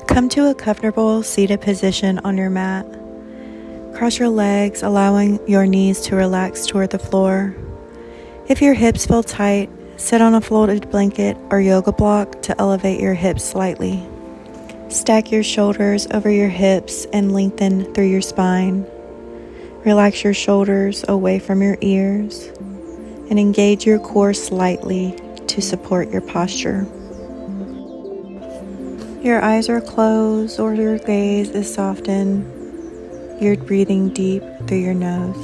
Come to a comfortable seated position on your mat. Cross your legs, allowing your knees to relax toward the floor. If your hips feel tight, sit on a folded blanket or yoga block to elevate your hips slightly. Stack your shoulders over your hips and lengthen through your spine. Relax your shoulders away from your ears and engage your core slightly to support your posture. Your eyes are closed or your gaze is softened. You're breathing deep through your nose.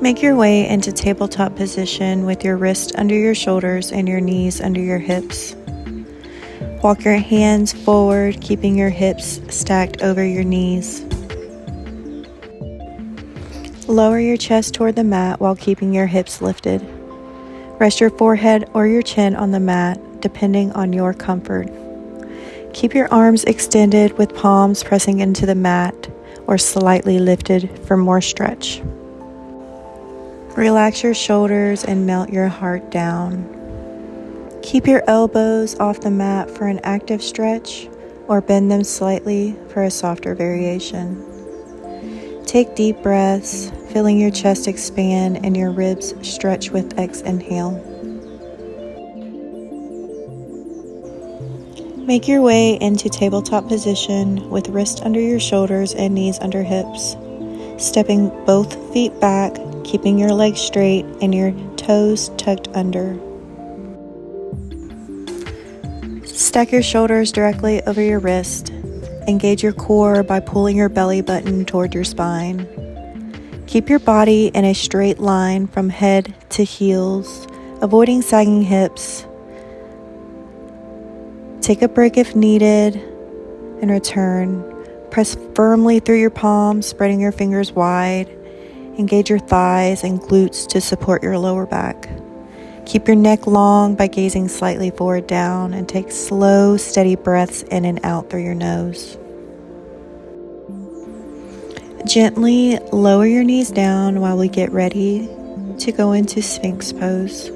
Make your way into tabletop position with your wrists under your shoulders and your knees under your hips. Walk your hands forward, keeping your hips stacked over your knees. Lower your chest toward the mat while keeping your hips lifted. Rest your forehead or your chin on the mat, depending on your comfort. Keep your arms extended with palms pressing into the mat or slightly lifted for more stretch. Relax your shoulders and melt your heart down. Keep your elbows off the mat for an active stretch or bend them slightly for a softer variation. Take deep breaths, feeling your chest expand and your ribs stretch with each inhale. Make your way into tabletop position with wrists under your shoulders and knees under hips. Stepping both feet back, keeping your legs straight and your toes tucked under. Stack your shoulders directly over your wrist. Engage your core by pulling your belly button toward your spine. Keep your body in a straight line from head to heels, avoiding sagging hips. Take a break if needed and return. Press firmly through your palms, spreading your fingers wide. Engage your thighs and glutes to support your lower back. Keep your neck long by gazing slightly forward down and take slow, steady breaths in and out through your nose. Gently lower your knees down while we get ready to go into Sphinx pose.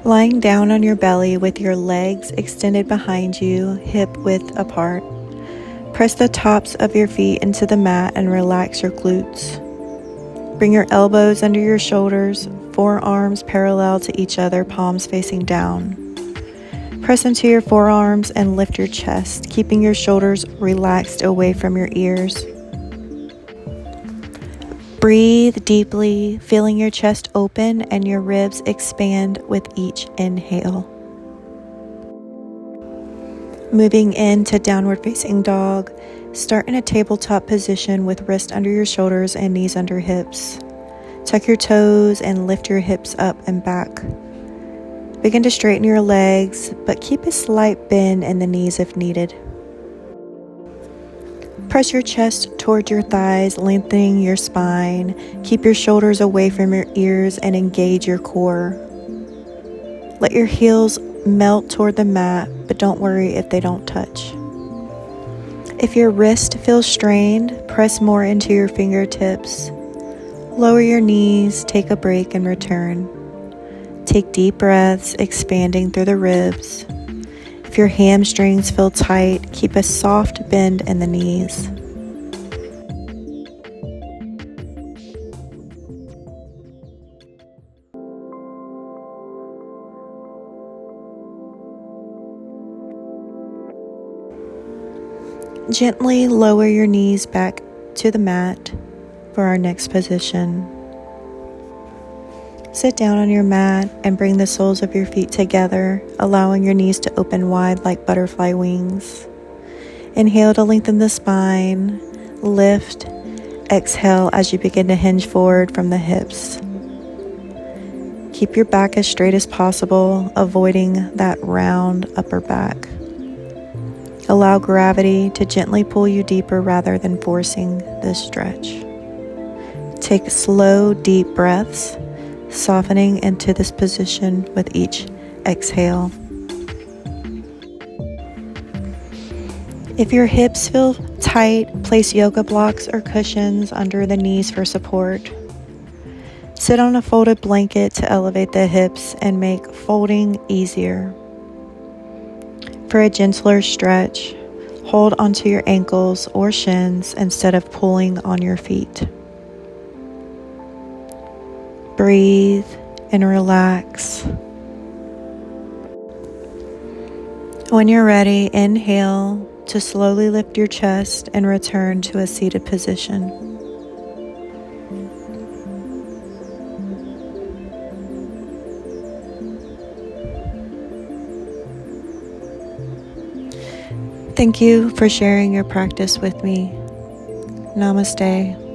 Lying down on your belly with your legs extended behind you, hip width apart. Press the tops of your feet into the mat and relax your glutes. Bring your elbows under your shoulders, forearms parallel to each other, palms facing down. Press into your forearms and lift your chest, keeping your shoulders relaxed away from your ears. Breathe deeply, feeling your chest open and your ribs expand with each inhale. Moving into downward facing dog, start in a tabletop position with wrists under your shoulders and knees under hips. Tuck your toes and lift your hips up and back. Begin to straighten your legs, but keep a slight bend in the knees if needed. Press your chest toward your thighs, lengthening your spine. Keep your shoulders away from your ears and engage your core. Let your heels melt toward the mat, but don't worry if they don't touch. If your wrist feels strained, press more into your fingertips. Lower your knees, take a break, and return. Take deep breaths, expanding through the ribs. If your hamstrings feel tight, keep a soft bend in the knees. Gently lower your knees back to the mat for our next position. Sit down on your mat and bring the soles of your feet together, allowing your knees to open wide like butterfly wings. Inhale to lengthen the spine, lift, exhale as you begin to hinge forward from the hips. Keep your back as straight as possible, avoiding that round upper back. Allow gravity to gently pull you deeper rather than forcing this stretch. Take slow, deep breaths, softening into this position with each exhale. If your hips feel tight, place yoga blocks or cushions under the knees for support. Sit on a folded blanket to elevate the hips and make folding easier. For a gentler stretch, hold onto your ankles or shins instead of pulling on your feet. Breathe and relax. When you're ready, inhale to slowly lift your chest and return to a seated position. Thank you for sharing your practice with me. Namaste.